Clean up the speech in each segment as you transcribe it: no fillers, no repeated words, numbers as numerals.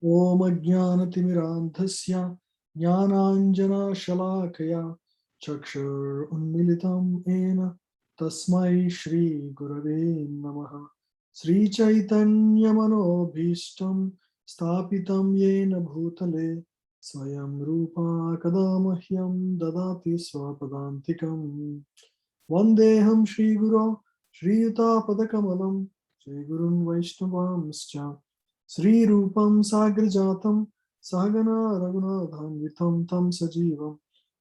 ओम अज्ञानतिमिरान्धस्य ज्ञानाञ्जनशलाकया चक्षुरुन्मीलितं येन तस्मै श्रीगुरवे नमः। श्रीचैतन्यमनोभीष्टं स्थापितं येन भूतले स्वयं रूपा कदा मह्यं ददाति स्वपदान्तिकम्। वन्देऽहं श्रीगुरो श्रीयुतापदकमलं श्रीगुरुन् वैष्णवांश्च श्रीरूपं साग्रजातं सहगना रघुनाथान्वितं तं सजीवं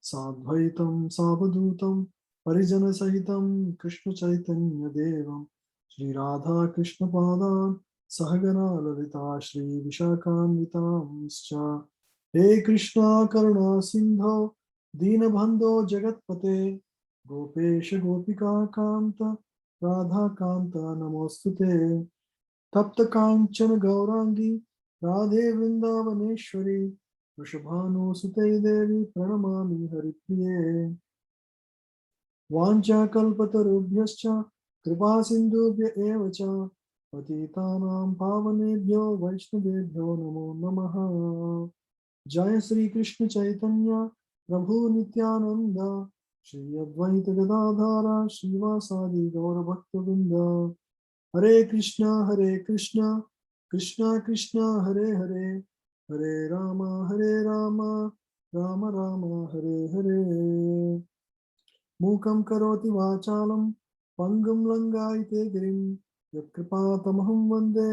साद्वैतं सावधूतं परिजनसहितं कृष्णचैतन्यदेवं श्रीराधाकृष्णपादान् सहगना ललिता श्रीविशाखान्वितांश्च। हे कृष्णा करुणा सिन्धो दीनबन्धो जगत्पते गोपेश गोपिका कांत राधा कांत नमोस्तुते। तप्त कांचन गौरांगी राधे वृंदावनेश्वरी वृषभानुसुते देवी प्रणमामि हरिप्रिये। वाञ्छाकल्पतरुभ्यश्च कृपा सिन्धुभ्य एव च पतितानां पावनेभ्यो वैष्णवेभ्यो नमो नमः। जय श्री कृष्ण चैतन्य प्रभु नित्यानंद श्री अद्वैत गदाधर श्रीवासादि गौरभक्तवृंद। हरे कृष्णा कृष्णा कृष्णा हरे हरे हरे राम राम राम हरे हरे। मूकं करोति वाचालं पङ्गुं लङ्घयते गिरिं यत्कृपातमहं वन्दे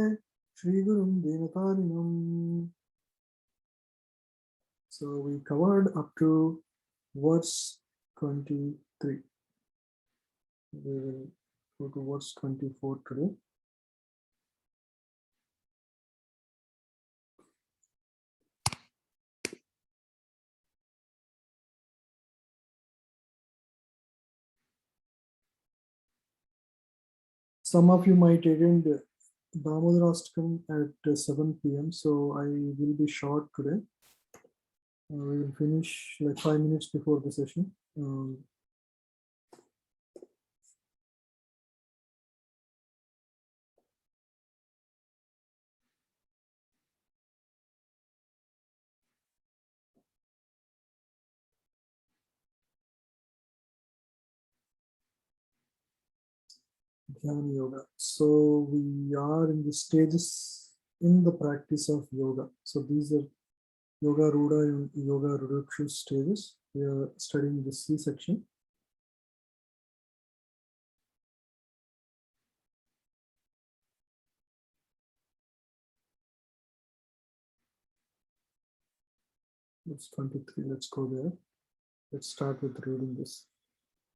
श्रीगुरुं दीनतारिणम्। So we covered up to verse 23. We will go to verse 24 today. Some of you might attend Damodarastakam at 7 p.m. So I will be short today. We will finish like 5 minutes before the session. Dhyana Yoga. So we are in the stages in the practice of yoga. So these are Yoga Rudha and Yoga Rudakshu stages. We are studying the C section. It's 23. Let's go there. Let's start with reading this.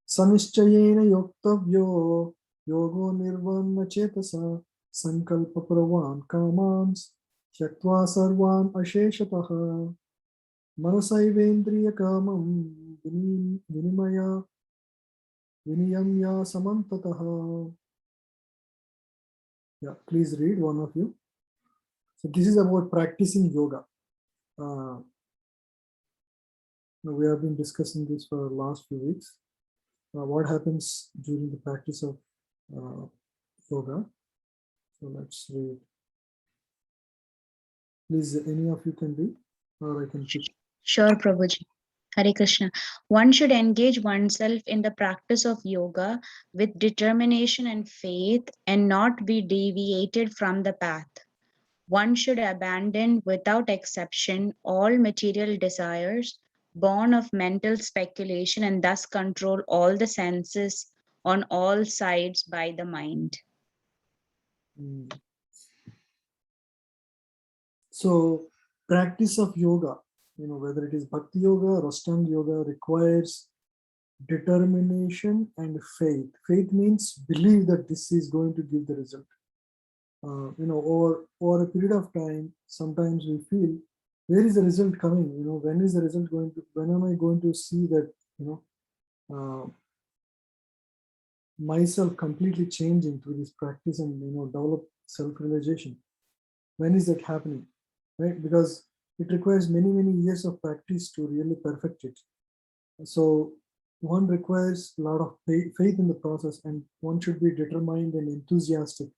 Sanischayena yoktavyo yogo nirvana chetasa sankalpa pravan kamans tyaktva sarvan asheshataha manasaivendriya kamam vinimaya viniyamya samantataha. Yeah, please read, one of you. So this is about practicing yoga. We have been discussing this for the last few weeks. What happens during the practice of yoga? So let's read. Please, any of you can read, or I can pick. Sure, Prabhuji. Hare Krishna. One should engage oneself in the practice of yoga with determination and faith and not be deviated from the path. One should abandon without exception all material desires born of mental speculation and thus control all the senses on all sides by the mind. So practice of yoga, whether it is Bhakti Yoga or Ashtanga Yoga, requires determination and faith. Faith means believe that this is going to give the result. Over a period of time, sometimes we feel, where is the result coming? When is the result going to? When am I going to see that? Myself completely changing through this practice and develop self-realization. When is that happening? Right? Because it requires many years of practice to really perfect it. So one requires a lot of faith in the process, and one should be determined and enthusiastic.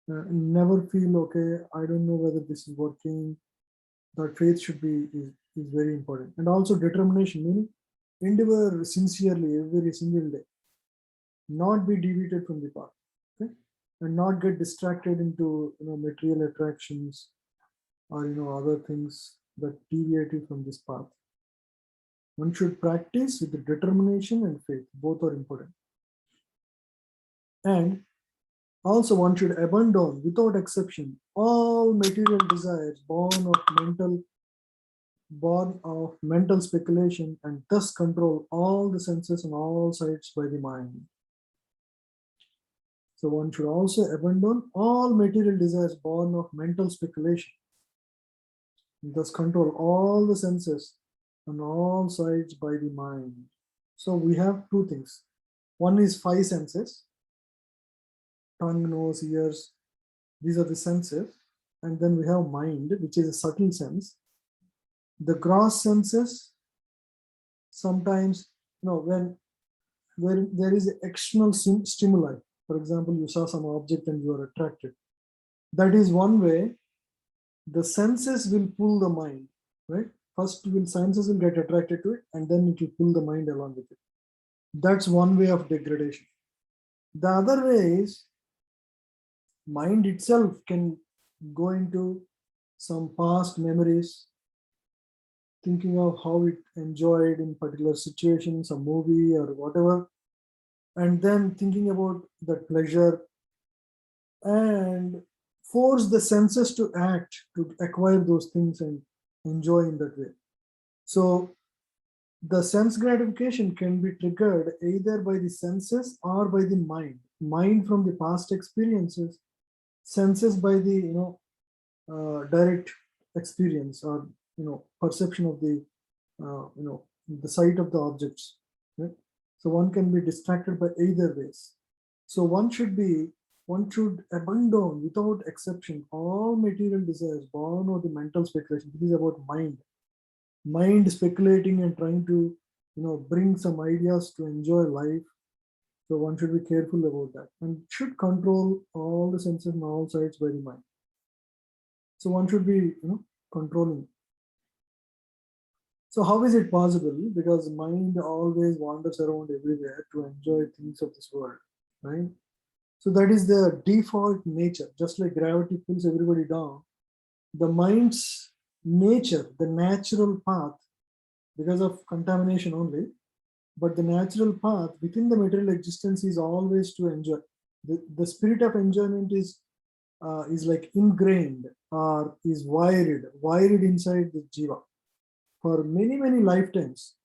Never feel, okay, I don't know whether this is working, that faith should be is very important. And also determination, meaning endeavor sincerely every single day, not be deviated from the path, okay? And not get distracted into material attractions or other things that deviate you from this path. One should practice with determination and faith. Both are important. And also one should abandon without exception all material desires born of mental speculation, and thus control all the senses on all sides by the mind. So one should also abandon all material desires born of mental speculation, and thus control all the senses on all sides by the mind. So we have two things. One is five senses: tongue, nose, ears. These are the senses. And then we have mind, which is a subtle sense. The gross senses, sometimes, when there is external stimuli, for example, you saw some object and you are attracted. That is one way the senses will pull the mind, right? First, senses will get attracted to it, and then it will pull the mind along with it. That's one way of degradation. The other way is mind itself can go into some past memories, thinking of how it enjoyed in particular situation, some movie or whatever, and then thinking about that pleasure and force the senses to act to acquire those things and enjoy in that way. So the sense gratification can be triggered either by the senses or by the mind from the past experiences, senses by the direct experience or perception of the sight of the objects, right? So one can be distracted by either ways. So one should abandon without exception all material desires born of the mental speculation. It is about mind speculating and trying to bring some ideas to enjoy life. So one should be careful about that and should control all the senses on all sides by the mind. So one should be controlling. So how is it possible? Because mind always wanders around everywhere to enjoy things of this world, right? So that is the default nature. Just like gravity pulls everybody down, the mind's nature, the natural path, because of contamination only, but the natural path within the material existence is always to enjoy. The spirit of enjoyment is like ingrained or is wired inside the jiva for many lifetimes.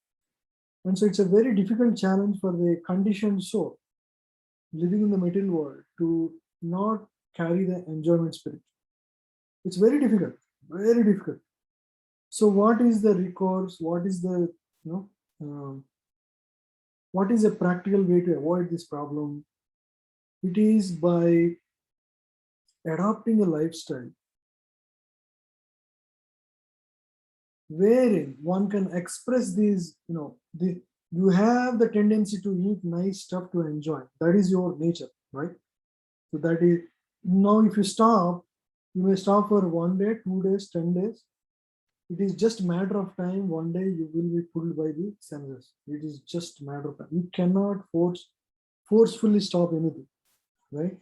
And so it's a very difficult challenge for the conditioned soul living in the material world to not carry the enjoyment spirit. It's very difficult, very difficult. So what is the recourse? What is the what is a practical way to avoid this problem? It is by adopting a lifestyle wherein one can express these, you have the tendency to eat nice stuff to enjoy. That is your nature, right? So that is, now if you stop, you may stop for 1 day, 2 days, 10 days. It is just a matter of time. One day you will be pulled by the senses. It is just a matter of time. You cannot forcefully stop anything, right?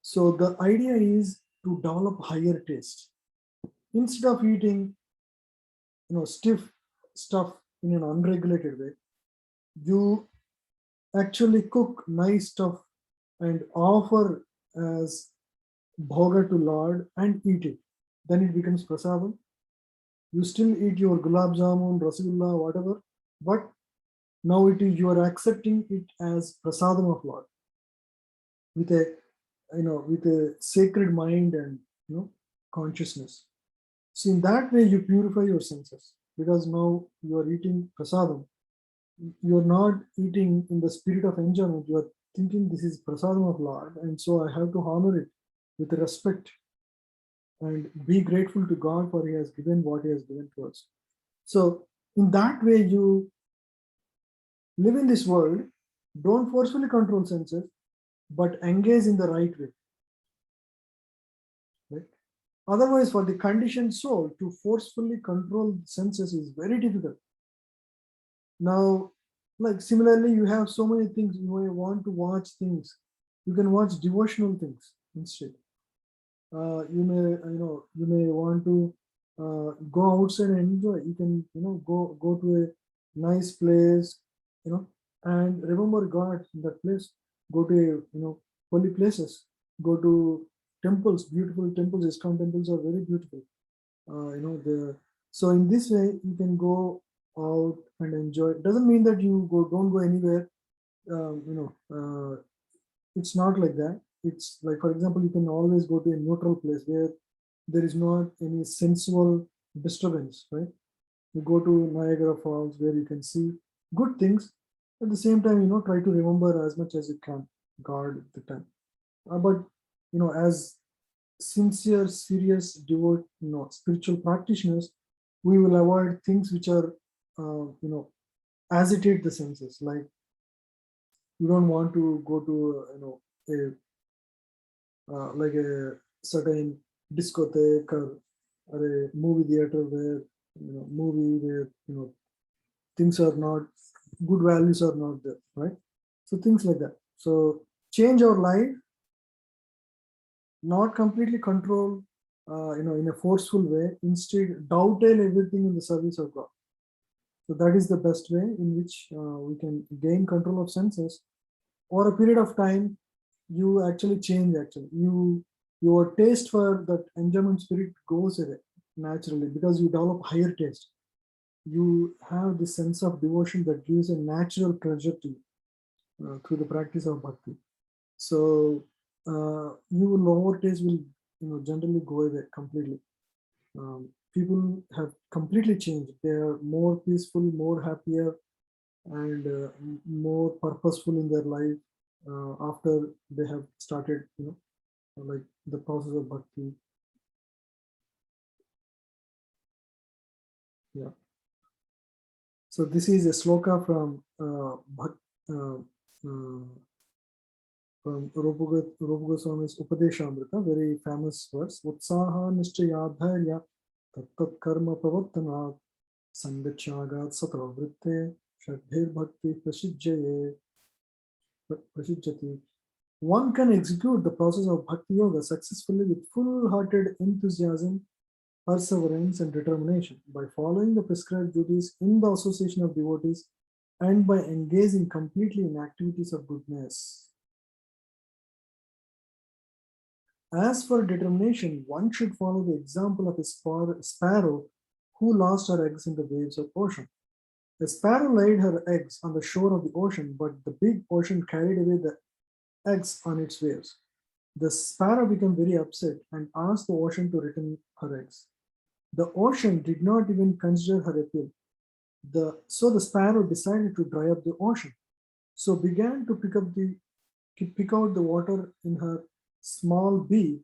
So the idea is to develop higher taste. Instead of eating stiff stuff in an unregulated way, you actually cook nice stuff and offer as bhoga to Lord and eat it. Then it becomes prasadam. You still eat your gulab jamun, rasgulla, whatever, but now it is you are accepting it as prasadam of Lord with a sacred mind and consciousness. So in that way you purify your senses, because now you are eating prasadam. You are not eating in the spirit of enjoyment. You are thinking this is prasadam of Lord, and so I have to honor it with respect and be grateful to God for He has given what He has given to us. So in that way you live in this world. Don't forcefully control senses, but engage in the right way. Right? Otherwise, for the conditioned soul to forcefully control senses is very difficult. Now, like similarly, you have so many things. You may want to watch things. You can watch devotional things instead. You may want to go outside and enjoy. You can, go to a nice place, and remember God in that place. Go to, holy places. Go to temples, beautiful temples. ISKCON temples are very beautiful. The so in this way you can go out and enjoy. It doesn't mean that you don't go anywhere. Um, you know, it's not like that. It's like, for example, you can always go to a neutral place where there is not any sensual disturbance, right? You go to Niagara Falls where you can see good things. At the same time, try to remember as much as you can God at the time. But as sincere, serious, devout, spiritual practitioners, we will avoid things which are, agitate the senses. Like you don't want to go to, like a certain discotheque or a movie theater where, movie where, things are not, good values are not there, right? So things like that. So change our life, not completely control, in a forceful way. Instead, dovetail everything in the service of God. So that is the best way in which we can gain control of senses. Over a period of time, you actually change. Actually, your taste for that enjoyment spirit goes away naturally because you develop higher taste. You have this sense of devotion that gives a natural pleasure to you through the practice of bhakti. So your lower taste will, generally go away completely. People have completely changed. They are more peaceful, more happier, and more purposeful in their life after they have started, like the process of bhakti. Yeah. So this is a sloka from from Rupa Goswami's Upadeshamrita, very famous verse. Utsaha nishchayadharya tattat karma pravartanat sangachagat satavritte shraddhir bhakti prasijjati. One can execute the process of bhakti yoga successfully with full-hearted enthusiasm, perseverance, and determination by following the prescribed duties in the association of devotees and by engaging completely in activities of goodness. As for determination, one should follow the example of a sparrow who lost her eggs in the waves of ocean. The sparrow laid her eggs on the shore of the ocean, but the big ocean carried away the eggs on its waves. The sparrow became very upset and asked the ocean to return her eggs. The ocean did not even consider her appeal. So the sparrow decided to dry up the ocean. So began to pick out the water in her small beak,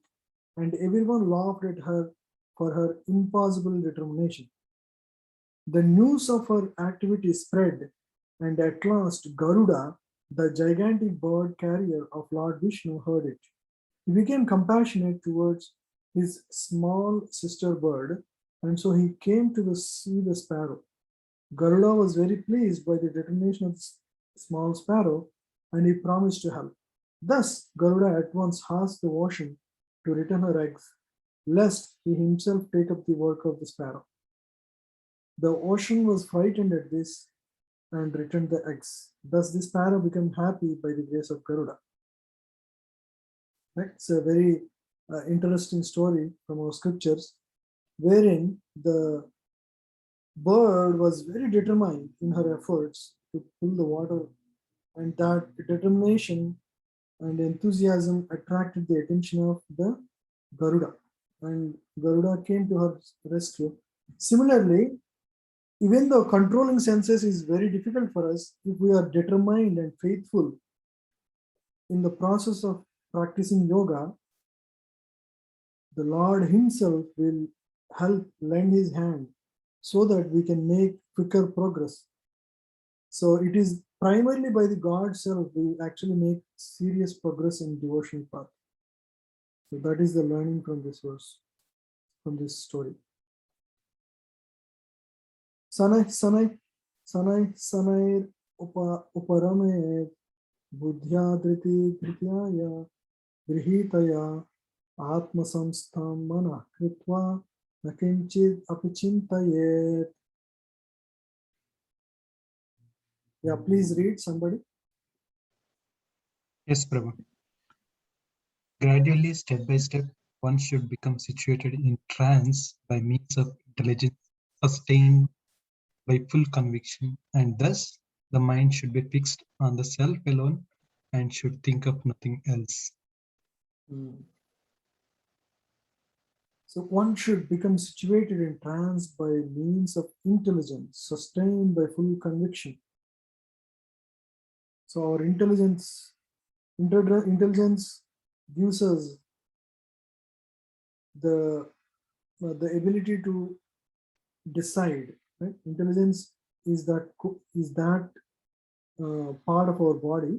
and everyone laughed at her for her impossible determination. The news of her activity spread, and at last Garuda, the gigantic bird carrier of Lord Vishnu, heard it. He became compassionate towards his small sister bird, and so he came to see the sparrow. Garuda was very pleased by the determination of the small sparrow, and he promised to help. Thus, Garuda at once asked the ocean to return her eggs, lest he himself take up the work of the sparrow. The ocean was frightened at this and returned the eggs. Thus, the sparrow became happy by the grace of Garuda. It's a very interesting story from our scriptures, wherein the bird was very determined in her efforts to pull the water, and that determination and enthusiasm attracted the attention of the Garuda, and Garuda came to her rescue. Similarly, even though controlling senses is very difficult for us, if we are determined and faithful in the process of practicing yoga, the Lord Himself will help lend His hand so that we can make quicker progress. So it is primarily by the God self we actually make serious progress in devotional path. So that is the learning from this verse. from this story. Sanai uparame buddhya dhritya grihitaya atma samstham mana kritva nakinchid apichintayet. Yeah, please read somebody. Yes, Prabhu. Gradually, step by step, one should become situated in trance by means of intelligence sustained by full conviction, and thus the mind should be fixed on the self alone and should think of nothing else. So one should become situated in trance by means of intelligence sustained by full conviction. So our intelligence gives us the ability to decide. Right? Intelligence is that part of our body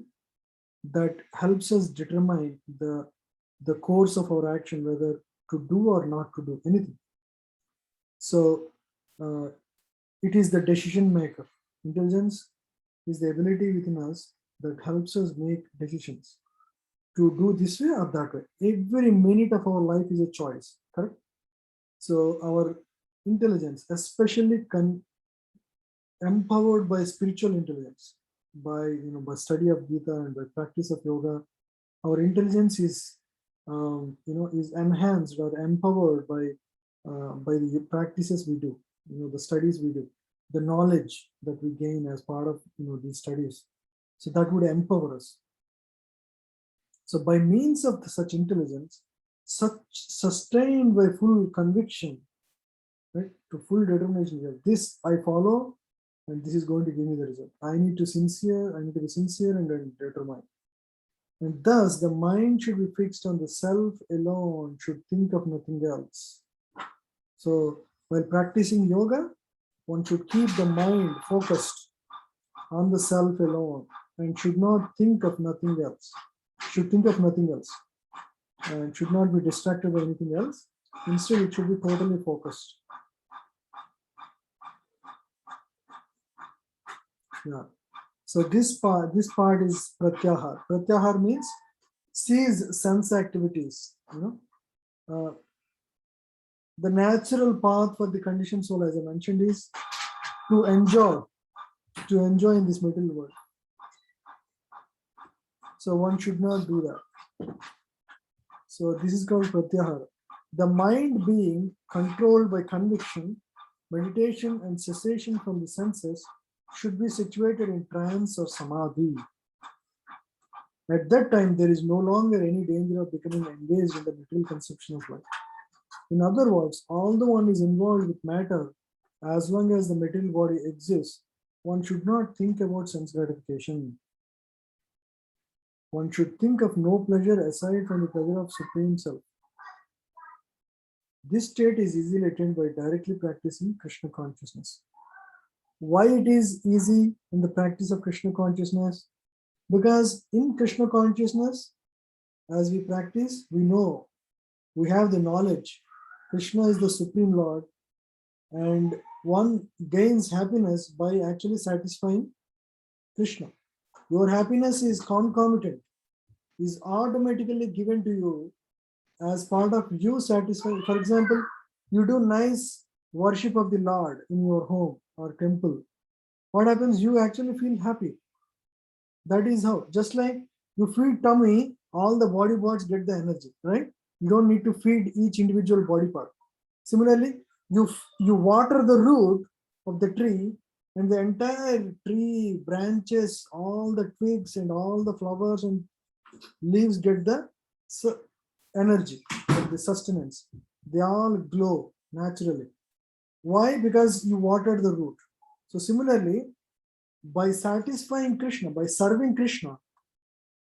that helps us determine the course of our action, whether to do or not to do anything. So it is the decision maker. Intelligence is the ability within us that helps us make decisions to do this way or that way. Every minute of our life is a choice, correct? So our intelligence, especially empowered by spiritual intelligence, by study of Gita and by practice of yoga, our intelligence is is enhanced or empowered by the practices we do, the studies we do, the knowledge that we gain as part of these studies. So that would empower us. So by means of such intelligence, sustained by full conviction, right, to full determination, that this I follow and this is going to give me the result. I need to be sincere and then determine. And thus the mind should be fixed on the self alone, should think of nothing else. So while practicing yoga, one should keep the mind focused on the self alone and should not think of nothing else. Should think of nothing else and should not be distracted by anything else. Instead, it should be totally focused. Yeah. So this part is pratyahar. Pratyahar means cease sense activities. The natural path for the conditioned soul, as I mentioned, is to enjoy in this material world. So one should not do that. So this is called pratyahara. The mind being controlled by conviction, meditation and cessation from the senses should be situated in trance or samadhi. At that time, there is no longer any danger of becoming engaged in the material conception of life. In other words, although one is involved with matter, as long as the material body exists, one should not think about sense gratification. One should think of no pleasure aside from the pleasure of Supreme Self. This state is easily attained by directly practicing Krishna consciousness. Why it is easy in the practice of Krishna consciousness? Because in Krishna consciousness, as we practice, we know, we have the knowledge. Krishna is the Supreme Lord, and one gains happiness by actually satisfying Krishna. Your happiness is concomitant, is automatically given to you as part of you satisfying. For example, you do nice worship of the Lord in your home or temple. What happens? You actually feel happy. That is how. Just like you feed tummy, all the body parts get the energy, right? You don't need to feed each individual body part. Similarly, you water the root of the tree, and the entire tree, branches, all the twigs and all the flowers and leaves get the energy, the sustenance. They all glow naturally. Why? Because you watered the root. So similarly, by satisfying Krishna, by serving Krishna,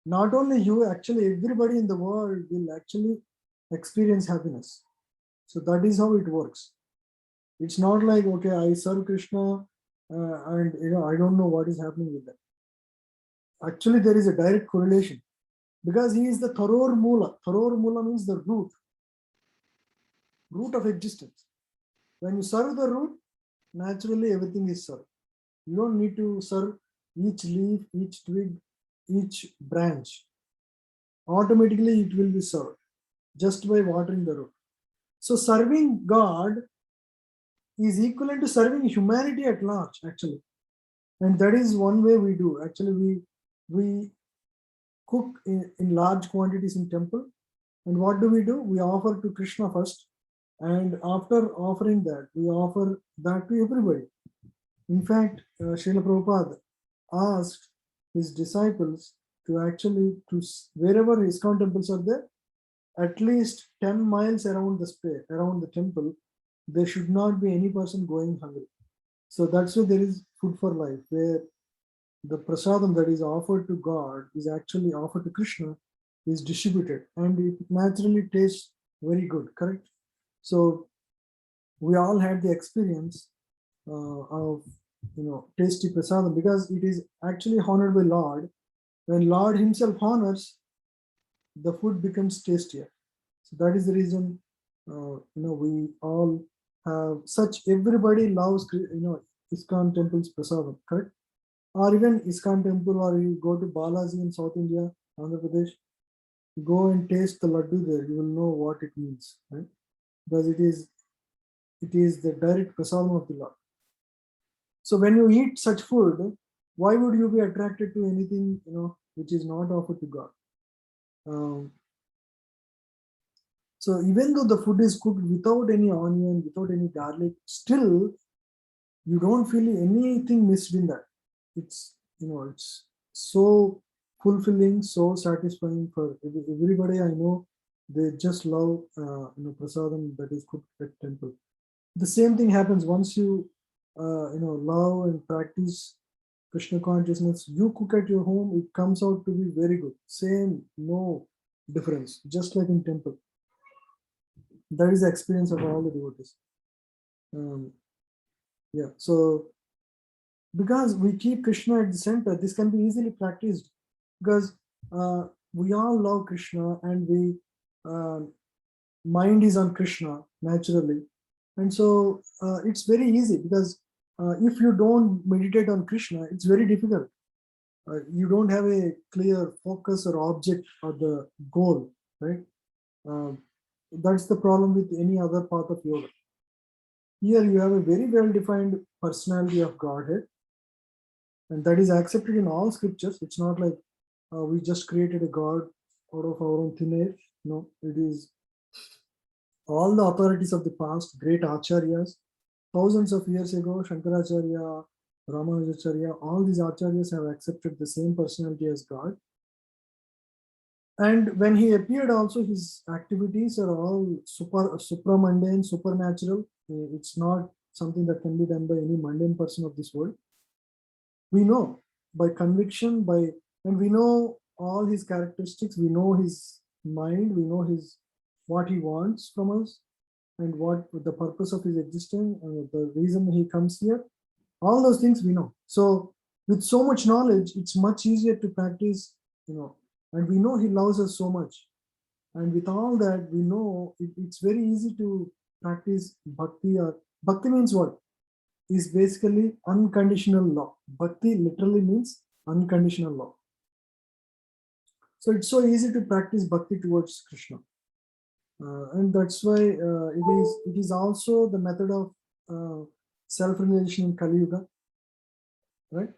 not only you, actually everybody in the world will actually experience happiness. So that is how it works. It's not like, okay, I serve Krishna and I don't know what is happening with that. Actually, there is a direct correlation because he is the Tharor Mula. Tharor Mula means the root. root of existence. When you serve the root, naturally everything is served. You don't need to serve each leaf, each twig, each branch. Automatically it will be served just by watering the root. So serving God is equivalent to serving humanity at large, actually. And that is one way we do. Actually, we cook in large quantities in temple. And what do? We offer to Krishna first. And after offering that, we offer that to everybody. In fact, Srila Prabhupada asked his disciples to actually, wherever ISKCON temples are there, at least 10 miles around the space, around the temple, there should not be any person going hungry. So that's why there is food for life, where the prasadam that is offered to God is actually offered to Krishna, is distributed, and it naturally tastes very good, correct? So we all had the experience of tasty prasadam, because it is actually honored by Lord. When Lord himself honors, the food becomes tastier. So that is the reason we all have such, everybody loves ISKCON temples prasadam, correct? Or even ISKCON temple, or you go to Balaji in South India, Andhra Pradesh, you go and taste the laddu there, you will know what it means, right? Because it is the direct prasadam of the Lord. So when you eat such food, why would you be attracted to anything which is not offered to God? So even though the food is cooked without any onion, without any garlic, still you don't feel anything missed in that. It's it's so fulfilling, so satisfying for everybody I know. They just love prasadam that is cooked at temple. The same thing happens once you love and practice Krishna consciousness. You cook at your home, it comes out to be very good. Same, no difference, just like in temple. That is the experience of all the devotees. Yeah, so because we keep Krishna at the center, this can be easily practiced, because we all love Krishna, and we mind is on Krishna naturally, and so it's very easy, because if you don't meditate on Krishna, it's very difficult. You don't have a clear focus or object or the goal, right? That's the problem with any other path of yoga. Here you have a very well-defined personality of Godhead, and that is accepted in all scriptures. It's not like we just created a God out of our own thin air. No, it is all the authorities of the past, great acharyas, thousands of years ago, Shankaracharya, Ramanujacharya, all these acharyas have accepted the same personality as God. And when he appeared also, his activities are all supramundane, supernatural. It's not something that can be done by any mundane person of this world. We know by conviction, and we know all his characteristics, we know his mind, we know what he wants from us, and what the purpose of his existence, the reason he comes here. All those things we know. So with so much knowledge, it's much easier to practice, and we know he loves us so much. And with all that, we know it's very easy to practice bhakti. Or bhakti means what? Is basically unconditional love. Bhakti literally means unconditional love. So it's so easy to practice bhakti towards Krishna. And that's why it is also the method of self-realization in Kali Yuga, right?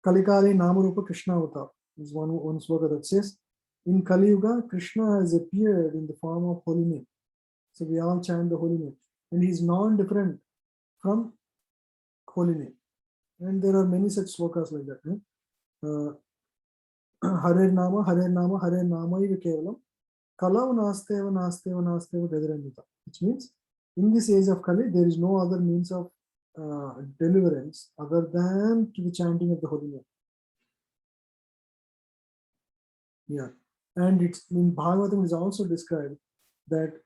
Kalikali Namarupa Krishna Avatar is one sloka that says, in Kali Yuga, Krishna has appeared in the form of holy name. So we all chant the holy name, and he is non-different from holy name. And there are many such slokas like that. Hare Nama, Hare Nama, Hare Nama Iva Kevalam, Kalau Nasteva, Nasteva, Nasteva Gadaranyata. Which means, in this age of Kali, there is no other means of deliverance other than to the chanting of the holy name. Yeah, and it's in Bhagavatam is also described that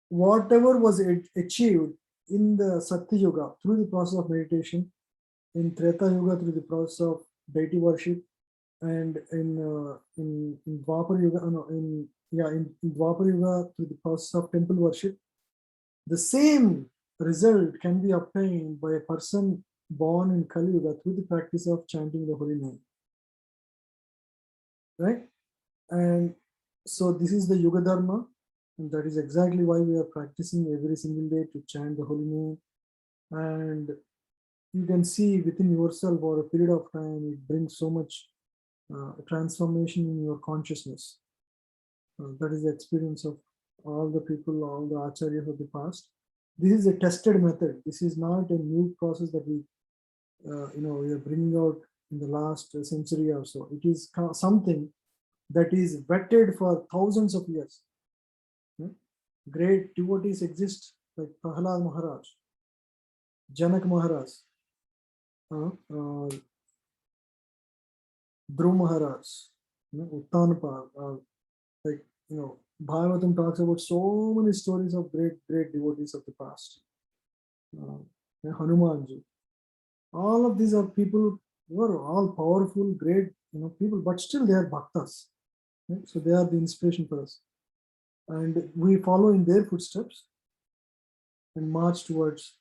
whatever was achieved in the Satya Yuga through the process of meditation, in Treta Yuga through the process of deity worship, And in Dwapar Yuga, no, in Dwapar Yuga, through the process of temple worship, the same result can be obtained by a person born in Kali Yuga through the practice of chanting the holy name. Right? And so this is the Yuga Dharma, and that is exactly why we are practicing every single day to chant the holy name. And you can see within yourself over a period of time, it brings so much transformation in your consciousness. That is the experience of all the people, all the acharyas of the past. This is a tested method. This is not a new process that we are bringing out in the last century or so. It is something that is vetted for thousands of years. Great devotees exist like Prahlad Maharaj, Janak Maharaj, Dhruv Maharaj, Uttanapad. Bhagavatam talks about so many stories of great devotees of the past. Hanumanji. All of these are people who are all powerful, great, people, but still they are bhaktas. Right? So they are the inspiration for us. And we follow in their footsteps and march towards,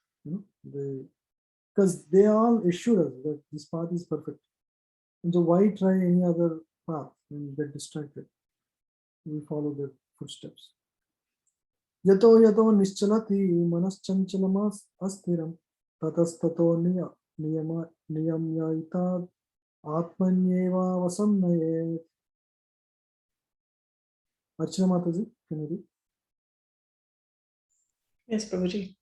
because they all assure us that this path is perfect. And so why try any other path and get distracted? We follow their footsteps. Yato yato nischalati manaschanchalamas astiram tatastato niyamyaita atmanyeva vasamnaye. Archana Mataji, can you read? Yes, Prabhuji.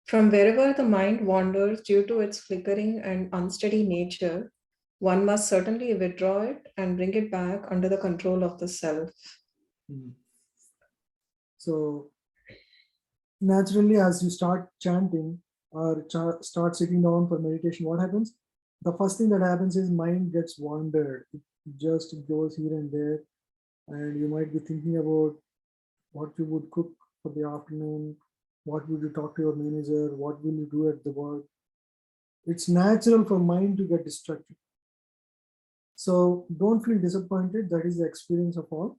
From wherever the mind wanders due to its flickering and unsteady nature, one must certainly withdraw it and bring it back under the control of the self. So, naturally, as you start chanting or start sitting down for meditation, what happens? The first thing that happens is mind gets wandered. It just goes here and there, and you might be thinking about what you would cook for the afternoon, what would you talk to your manager, what will you do at the work. It's natural for mind to get distracted. So don't feel disappointed. That is the experience of all.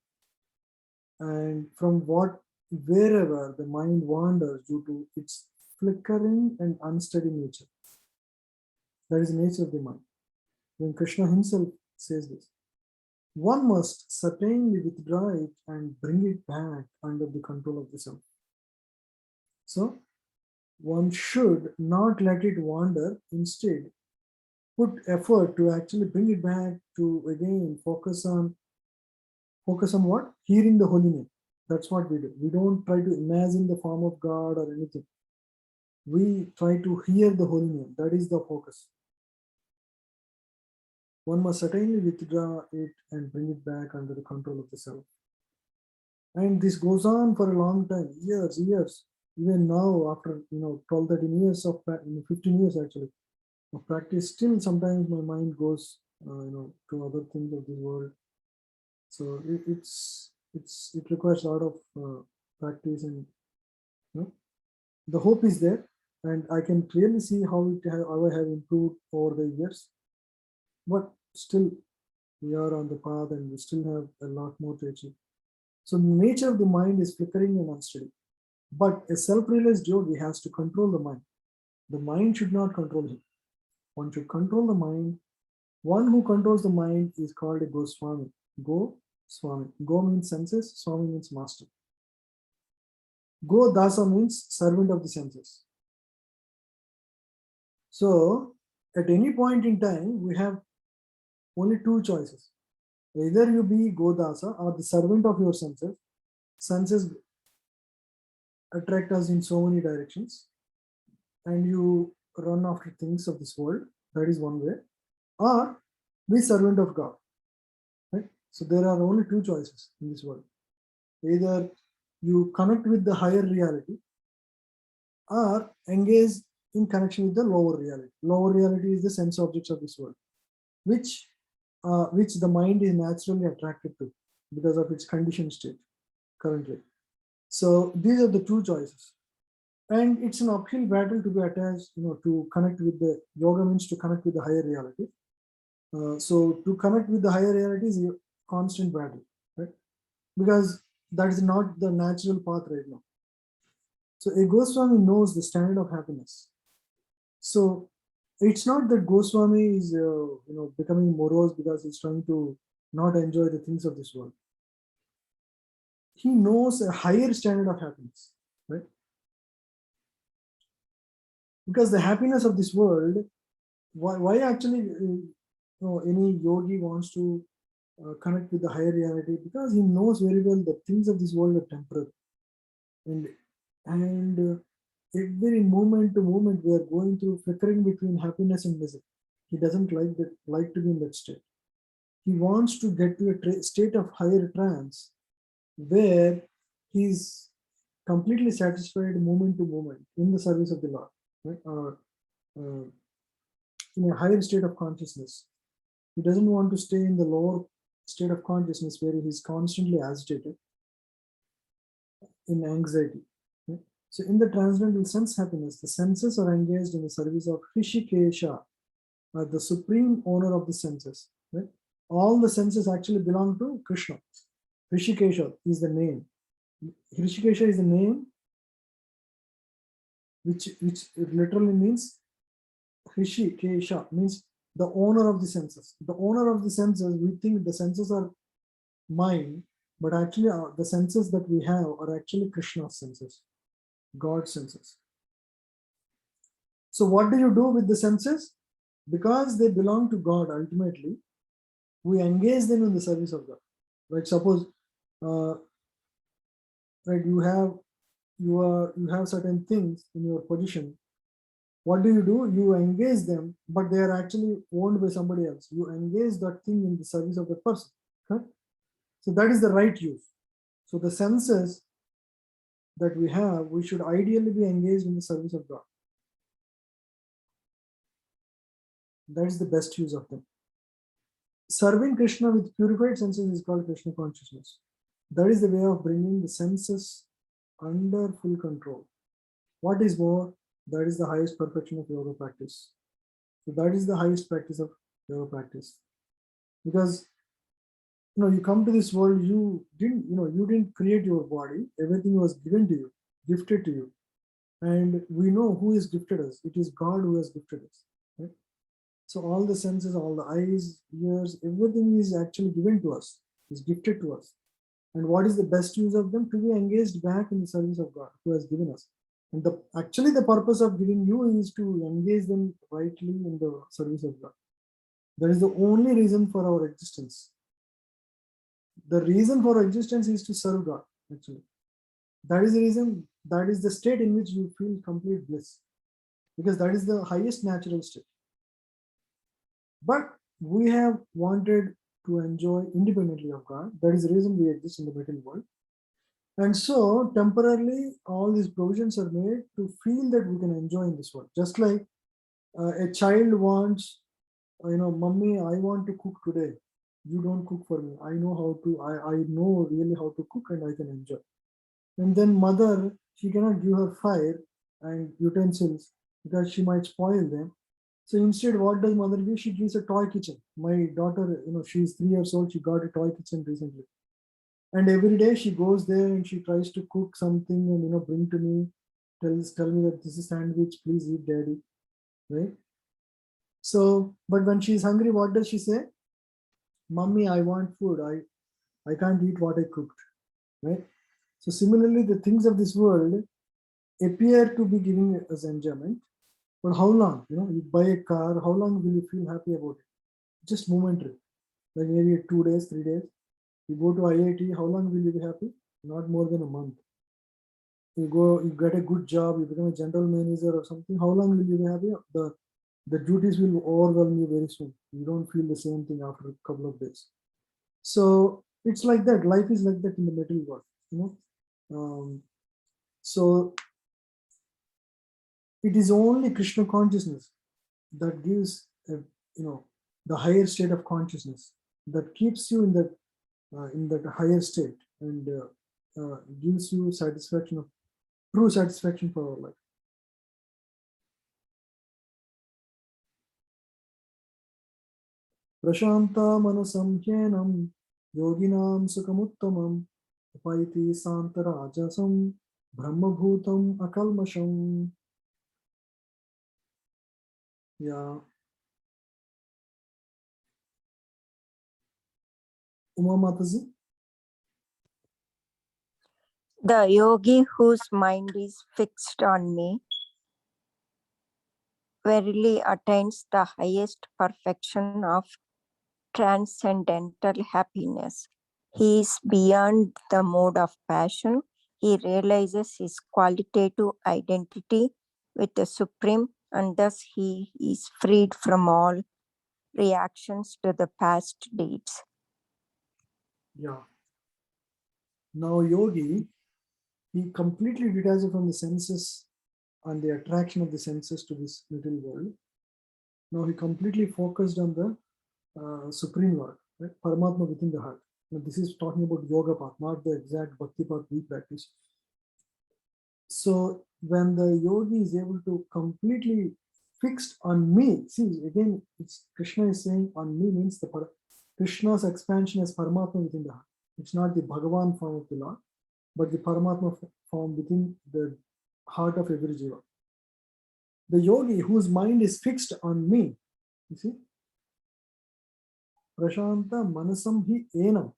And from wherever the mind wanders due to its flickering and unsteady nature, that is the nature of the mind. When Krishna himself says this, one must certainly withdraw it and bring it back under the control of the self. So one should not let it wander. Instead, put effort to actually bring it back to again focus on what? Hearing the holy name. That's what we do. We don't try to imagine the form of God or anything. We try to hear the holy name. That is the focus. One must certainly withdraw it and bring it back under the control of the self. And this goes on for a long time, years. Even now, after 12, 13 years of 15 years actually of practice, still sometimes my mind goes to other things of this world. So it requires a lot of practice, and the hope is there, and I can clearly see how I have improved over the years. But still, we are on the path, and we still have a lot more to achieve. So the nature of the mind is flickering and unsteady. But a self-realized yogi has to control the mind. The mind should not control him. One should control the mind. One who controls the mind is called a Goswami. Go-Swami. Go means senses, Swami means master. Go-Dasa means servant of the senses. So, at any point in time, we have only two choices. Either you be Go-Dasa or the servant of your senses. Senses attract us in so many directions, and you run after things of this world. That is one way. Or be servant of God. Right? So there are only two choices in this world. Either you connect with the higher reality or engage in connection with the lower reality. Lower reality is the sense objects of this world, which the mind is naturally attracted to because of its conditioned state currently. So these are the two choices. And it's an uphill battle to be attached, to connect with the yoga means to connect with the higher reality. So to connect with the higher reality is a constant battle, right? Because that is not the natural path right now. So a Goswami knows the standard of happiness. So it's not that Goswami is becoming morose because he's trying to not enjoy the things of this world. He knows a higher standard of happiness, right? Because the happiness of this world, why actually any yogi wants to connect with the higher reality? Because he knows very well that things of this world are temporary, and every moment to moment we are going through flickering between happiness and misery. He doesn't like to be in that state. He wants to get to a state of higher trance where he's completely satisfied moment to moment in the service of the Lord, right? Or in a higher state of consciousness. He doesn't want to stay in the lower state of consciousness where he's constantly agitated in anxiety. Right? So in the transcendental sense happiness, the senses are engaged in the service of Hrishikesha, the supreme owner of the senses. Right? All the senses actually belong to Krishna. Hrishikesha is the name. Hrishikesha is the name which literally means Hrishikesha, means the owner of the senses. The owner of the senses, we think the senses are mine, but actually the senses that we have are actually Krishna's senses, God's senses. So what do you do with the senses? Because they belong to God ultimately, we engage them in the service of God. Like suppose, right, you have certain things in your position. What do? You engage them, but they are actually owned by somebody else. You engage that thing in the service of the person. Okay? So that is the right use. So the senses that we have, we should ideally be engaged in the service of God. That is the best use of them. Serving Krishna with purified senses is called Krishna consciousness. That is the way of bringing the senses under full control. What is more, that is the highest perfection of yoga practice. So that is the highest practice of yoga practice. Because you come to this world, you didn't create your body. Everything was given to you, gifted to you. And we know who has gifted us. It is God who has gifted us. Right? So all the senses, all the eyes, ears, everything is actually given to us, is gifted to us. And what is the best use of them? To be engaged back in the service of God who has given us. And actually the purpose of giving you is to engage them rightly in the service of God. That is the only reason for our existence. The reason for existence is to serve God, actually. That is the reason, that is the state in which you feel complete bliss. Because that is the highest natural state. But we have wanted to enjoy independently of God. That is the reason we exist in the material world. And so temporarily, all these provisions are made to feel that we can enjoy in this world. Just like a child wants, mommy, I want to cook today. You don't cook for me. I know how to, I know really how to cook and I can enjoy. And then mother, she cannot give her fire and utensils because she might spoil them. So instead, what does mother do? She gives a toy kitchen. My daughter, she's 3 years old. She got a toy kitchen recently. And every day she goes there and she tries to cook something and, bring to me, tell me that this is sandwich, please eat daddy, right? So, but when she's hungry, what does she say? Mommy, I want food. I can't eat what I cooked, right? So similarly, the things of this world appear to be giving us enjoyment, but how long? You buy a car, how long will you feel happy about it? Just momentary, like maybe 2 days, 3 days. You go to IIT, how long will you be happy? Not more than a month. You get a good job, you become a general manager or something, how long will you be happy? The duties will overwhelm you very soon. You don't feel the same thing after a couple of days. So it's like that. Life is like that in the material world, so it is only Krishna consciousness that gives the higher state of consciousness that keeps you in that higher state and gives you satisfaction of true satisfaction for our life. Prashanta manasam hyenam yoginam sukamuttamam upaiti santarajasam brahmabhutam akalmasham. Yeah. Uma Mataji. The yogi whose mind is fixed on me verily attains the highest perfection of transcendental happiness. He is beyond the mode of passion. He realizes his qualitative identity with the Supreme, and thus he is freed from all reactions to the past deeds. Yeah. Now yogi, he completely detaches from the senses and the attraction of the senses to this little world. Now he completely focused on the Supreme Lord, right? Paramatma within the heart. Now this is talking about yoga path, not the exact bhakti path we practice. So when the yogi is able to completely fixed on me, see again, it's Krishna is saying on me means Krishna's expansion as Paramatma within the heart. It's not the Bhagavan form of the Lord, but the Paramatma form within the heart of every jiva. The yogi whose mind is fixed on me, you see, Prashanta manasam hi enam.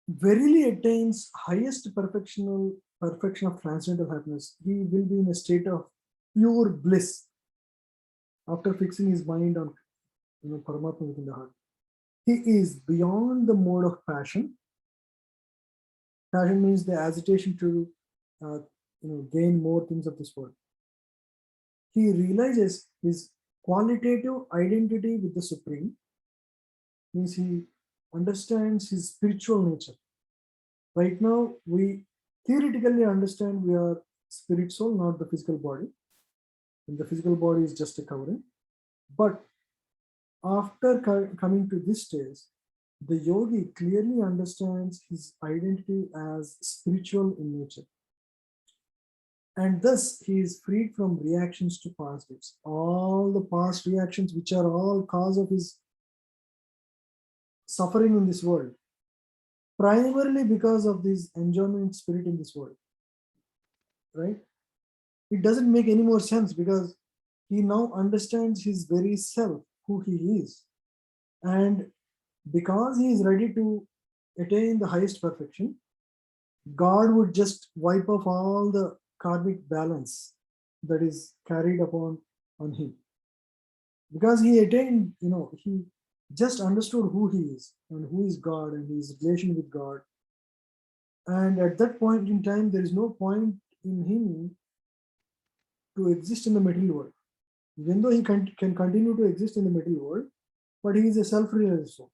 Verily attains highest perfection of transcendental happiness. He will be in a state of pure bliss after fixing his mind on Paramatma within the heart. He is beyond the mode of passion. Passion means the agitation to gain more things of this world. He realizes his qualitative identity with the Supreme, means he understands his spiritual nature. Right now, we theoretically understand we are spirit soul, not the physical body. And the physical body is just a covering. But after coming to this stage, the yogi clearly understands his identity as spiritual in nature. And thus he is freed from reactions to past deeds. All the past reactions, which are all cause of his suffering in this world, primarily because of this enjoyment spirit in this world, right? It doesn't make any more sense because he now understands his very self, who he is. And because he is ready to attain the highest perfection, God would just wipe off all the karmic balance that is carried upon on him. Because he attained, he just understood who he is and who is God and his relation with God. And at that point in time, there is no point in him to exist in the material world. Even though he can continue to exist in the material world, but he is a self-realized soul.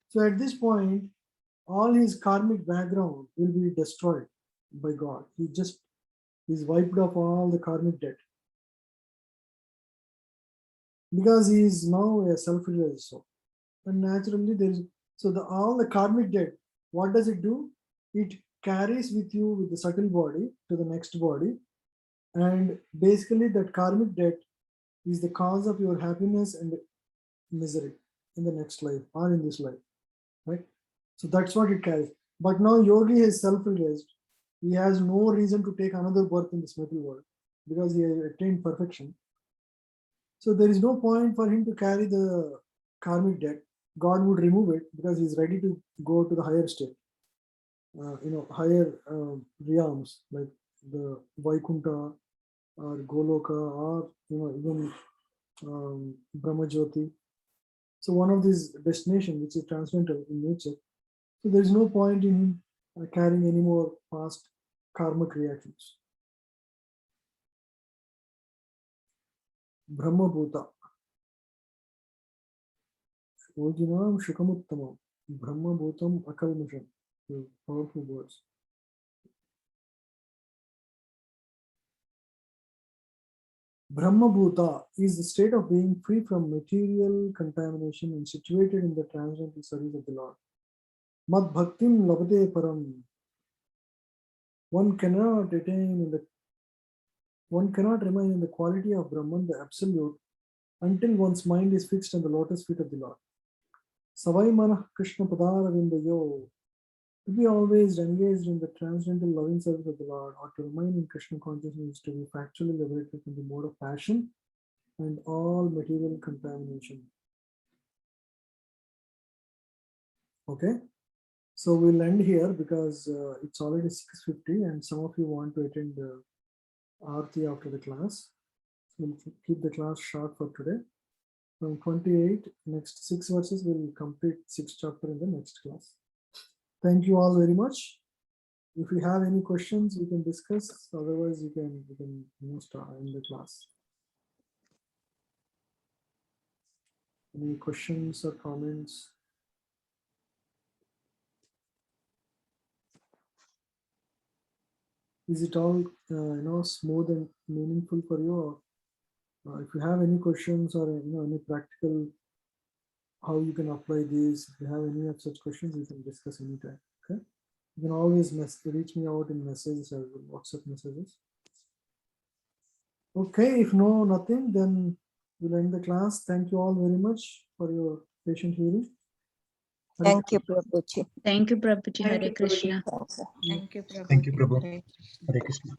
So at this point, all his karmic background will be destroyed by God. He's wiped off all the karmic debt. Because he is now a self-realized soul. And naturally all the karmic debt, what does it do? It carries with you with the subtle body to the next body. And basically that karmic debt is the cause of your happiness and misery in the next life or in this life, right? So that's what it carries. But now yogi is self-realized. He has no reason to take another birth in this material world because he has attained perfection. So there is no point for him to carry the karmic debt. God would remove it because he's ready to go to the higher state, higher realms like the Vaikunta or Goloka or even Brahmajyoti. So one of these destinations which is transcendental in nature. So there is no point in him carrying any more past karmic reactions. Brahma Bhuta. Ojinam Shukamuttamam. Brahma Bhutam Akalmasham. Powerful words. Brahma Bhuta is the state of being free from material contamination and situated in the transcendental service of the Lord. Mad Bhaktim Labade Param. One cannot remain in the quality of Brahman, the absolute, until one's mind is fixed on the lotus feet of the Lord. Savai Manah Krishna Padara Vindayo. To be always engaged in the transcendental loving service of the Lord, or to remain in Krishna consciousness, is to be factually liberated from the mode of passion and all material contamination. Okay, so we'll end here because it's already 6:50 and some of you want to attend the Aarti after the class. So we'll keep the class short for today. From 28, next 6 verses, we'll complete 6th chapter in the next class. Thank you all very much. If you have any questions, we can discuss. Otherwise, you can start in the class. Any questions or comments? Is it all smooth and meaningful for you? Or if you have any questions or any practical how you can apply these, if you have any of such questions, we can discuss anytime. Okay, you can always reach me out in messages or WhatsApp messages. Okay, if nothing, then we'll end the class. Thank you all very much for your patient hearing. Thank you, Prabhuji. Thank you, Prabhuji. Thank Hare you, Prabhuji. Krishna. Thank you. Thank you, Prabhu. Thank you, Prabhu. Hare Krishna.